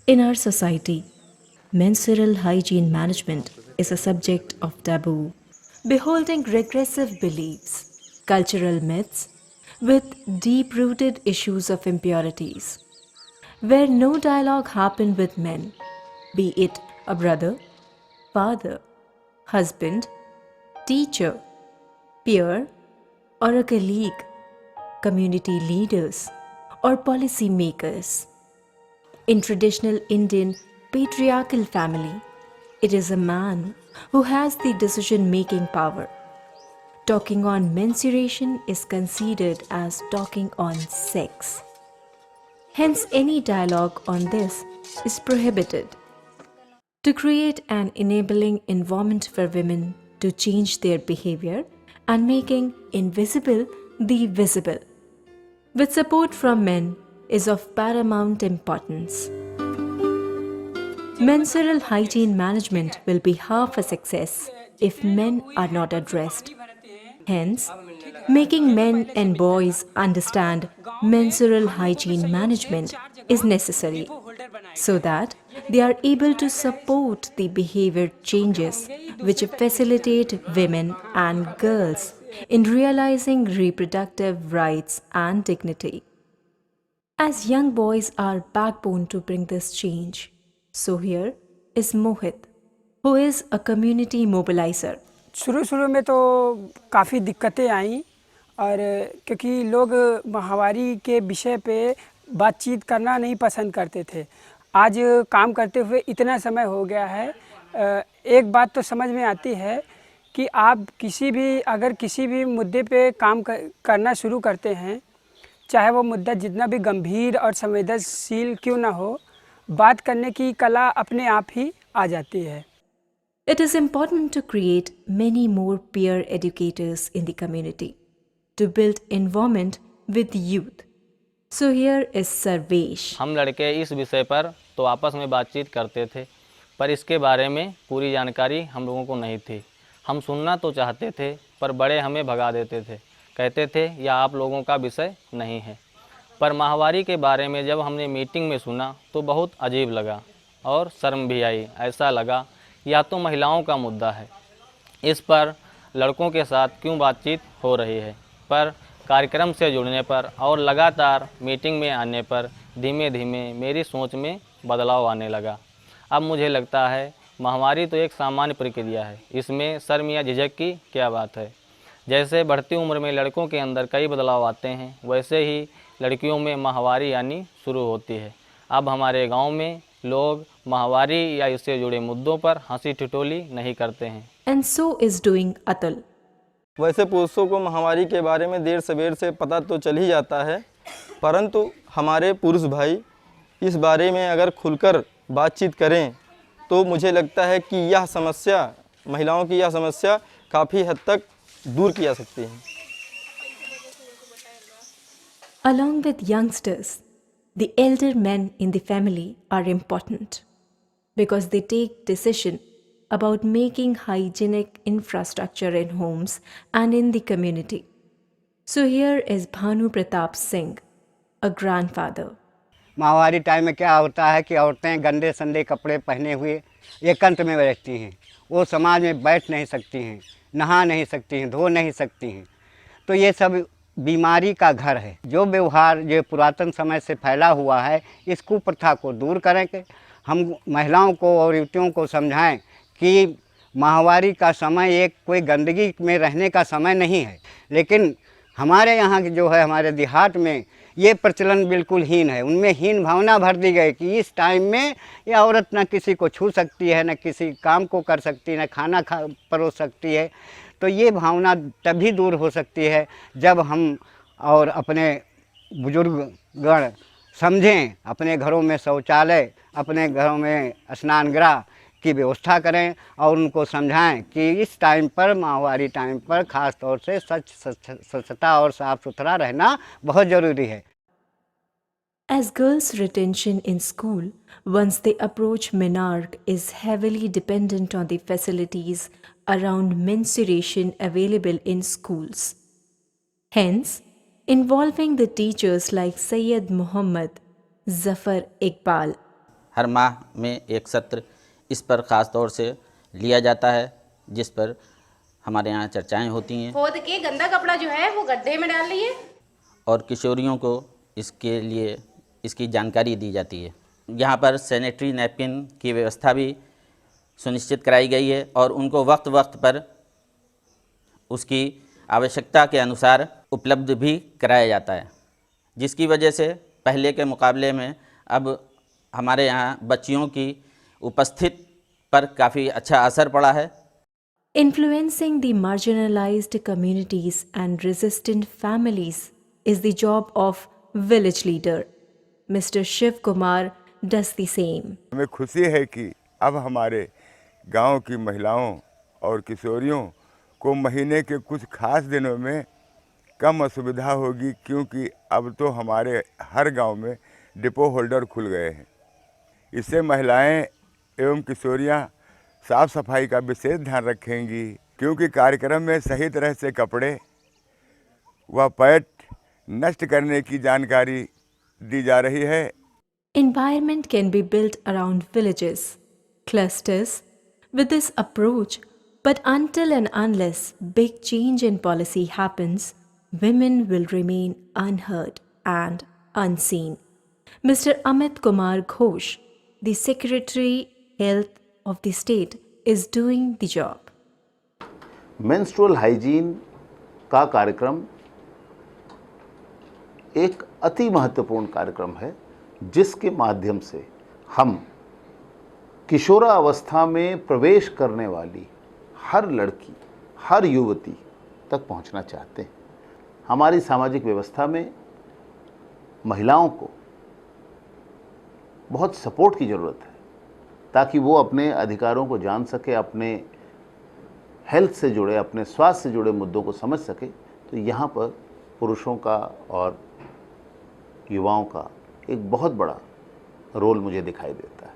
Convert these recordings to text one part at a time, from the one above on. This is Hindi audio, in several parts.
In our society, menstrual hygiene management is a subject of taboo, beholding regressive beliefs, cultural myths, with deep rooted issues of impurities, where no dialogue happened with men, be it a brother, father, husband, teacher, peer, or a colleague, community leaders, or policy makers. In traditional Indian patriarchal family, it is a man who has the decision making power. Talking on menstruation is considered as talking on sex. Hence, any dialogue on this is prohibited. To create an enabling environment for women to change their behavior and making invisible the visible, with support from men, is of paramount importance. Menstrual hygiene management will be half a success if men are not addressed. Hence, making men and boys understand menstrual hygiene management is necessary so that they are able to support the behavior changes which facilitate women and girls in realizing reproductive rights and dignity. As young boys are backbone to bring this change, so here is Mohit, who is a community mobilizer. शुरू शुरू में तो काफ़ी दिक्कतें आई और क्योंकि लोग माहवारी के विषय पे बातचीत करना नहीं पसंद करते थे। आज काम करते हुए इतना समय हो गया है, एक बात तो समझ में आती है कि आप अगर किसी भी मुद्दे पे काम करना शुरू करते हैं, चाहे वो मुद्दा जितना भी गंभीर और संवेदनशील क्यों ना हो, बात करने की कला अपने आप ही आ जाती है। It is important to create many more peer educators in the community to build environment with youth. So here is Sarvesh. हम लड़के इस विषय पर तो आपस में बातचीत करते थे, पर इसके बारे में पूरी जानकारी हम लोगों को नहीं थी। हम सुनना तो चाहते थे, पर बड़े हमें भगा देते थे, कहते थे यह आप लोगों का विषय नहीं है। पर माहवारी के बारे में जब हमने मीटिंग में सुना तो बहुत अजीब लगा और शर्म भी आई। ऐसा लगा यह तो महिलाओं का मुद्दा है, इस पर लड़कों के साथ क्यों बातचीत हो रही है। पर कार्यक्रम से जुड़ने पर और लगातार मीटिंग में आने पर धीमे धीमे मेरी सोच में बदलाव आने लगा। अब मुझे लगता है माहवारी तो एक सामान्य प्रक्रिया है, इसमें शर्म या झिझक की क्या बात है। जैसे बढ़ती उम्र में लड़कों के अंदर कई बदलाव आते हैं, वैसे ही लड़कियों में माहवारी आनी शुरू होती है। अब हमारे गांव में लोग माहवारी या इससे जुड़े मुद्दों पर हंसी ठिठोली नहीं करते हैं। And so is doing Atul. वैसे पुरुषों को माहवारी के बारे में देर सवेर से पता तो चल ही जाता है, परंतु हमारे पुरुष भाई इस बारे में अगर खुलकर बातचीत करें तो मुझे लगता है कि यह समस्या, महिलाओं की यह समस्या काफ़ी हद तक दूर की जा सकती है। Along with youngsters, the elder men in the family are important because they take decision about making hygienic infrastructure in homes and in the community. So here is Bhanu Pratap Singh, a grandfather. माहवारी टाइम में क्या होता है कि औरतें गंदे संदे कपड़े पहने हुए एकांत में रहती हैं, वो समाज में बैठ नहीं सकती हैं, नहा नहीं सकती हैं, धो नहीं सकती हैं। तो ये सब बीमारी का घर है। जो व्यवहार जो पुरातन समय से फैला हुआ है, इस कुप्रथा को दूर करें कि हम महिलाओं को और युवतियों को समझाएं कि माहवारी का समय एक कोई गंदगी में रहने का समय नहीं है। लेकिन हमारे यहाँ की जो है, हमारे देहात में ये प्रचलन बिल्कुल हीन है। उनमें हीन भावना भर दी गई कि इस टाइम में ये औरत न किसी को छू सकती है, न किसी काम को कर सकती है, न खाना परोस सकती है। तो ये भावना तभी दूर हो सकती है जब हम और अपने बुजुर्गगण समझें, अपने घरों में शौचालय, अपने घरों में स्नानगृह की व्यवस्था करें और उनको समझाएं कि इस टाइम पर, माहवारी टाइम पर ख़ास तौर से स्वच्छता और साफ़ सुथरा रहना बहुत ज़रूरी है। As girls' retention in school once they approach menarche is heavily dependent on the facilities around menstruation available in schools. Hence, involving the teachers like Sayyid Muhammad Zafar Iqbal हर माह में एक सत्र इस पर ख़ास तौर से लिया जाता है, जिस पर हमारे यहाँ चर्चाएं होती हैं खोद के गंदा कपड़ा जो है वो गड्ढे में डाल लिए और किशोरियों को इसके लिए इसकी जानकारी दी जाती है। यहाँ पर सैनिटरी नैपकिन की व्यवस्था भी सुनिश्चित कराई गई है और उनको वक्त वक्त पर उसकी आवश्यकता के अनुसार उपलब्ध भी कराया जाता है, जिसकी वजह से पहले के मुकाबले में अब हमारे यहाँ बच्चियों की उपस्थिति पर काफ़ी अच्छा असर पड़ा है। Influencing the marginalized communities and resistant families is the job of village leader. Mr. Shiv Kumar does the same. हमें खुशी है कि अब हमारे गांव की महिलाओं और किशोरियों को महीने के कुछ खास दिनों में कम असुविधा होगी, क्योंकि अब तो हमारे हर गांव में डिपो होल्डर खुल गए हैं। इससे महिलाएं एवं किशोरियां साफ सफाई का विशेष ध्यान रखेंगी, क्योंकि कार्यक्रम में सही तरह से कपड़े व पैड नष्ट करने की जानकारी दी जा रही है। Environment can be built around villages, clusters with this approach, but until and unless big change in policy happens, women will remain unheard and unseen. Mr. Amit Kumar Ghosh, the Secretary Health of the state, is doing the job. Menstrual hygiene का कार्यक्रम एक अति महत्वपूर्ण कार्यक्रम है, जिसके माध्यम से हम किशोरावस्था में प्रवेश करने वाली हर लड़की, हर युवती तक पहुंचना चाहते हैं। हमारी सामाजिक व्यवस्था में महिलाओं को बहुत सपोर्ट की ज़रूरत है, ताकि वो अपने अधिकारों को जान सके, अपने हेल्थ से जुड़े, अपने स्वास्थ्य से जुड़े मुद्दों को समझ सके। तो यहाँ पर पुरुषों का और युवाओं का एक बहुत बड़ा रोल मुझे दिखाई देता है।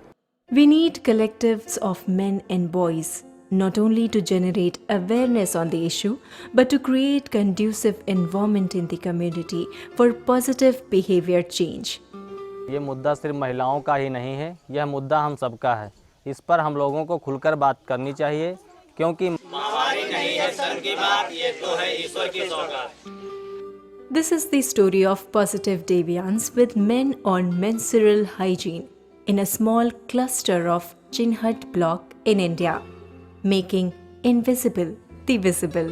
We need collectives of men and boys, not only to generate awareness on the issue, but to create conducive environment in the community for positive behavior change. ये मुद्दा सिर्फ महिलाओं का ही नहीं है, यह मुद्दा हम सबका है। इस पर हम लोगों को खुलकर बात करनी चाहिए, क्योंकि हमारी नहीं है शर्म की बात, ये तो है ईश्वर की सौगात। This is the story of positive deviance with men on menstrual hygiene in a small cluster of Chinhat block in India, making invisible the visible.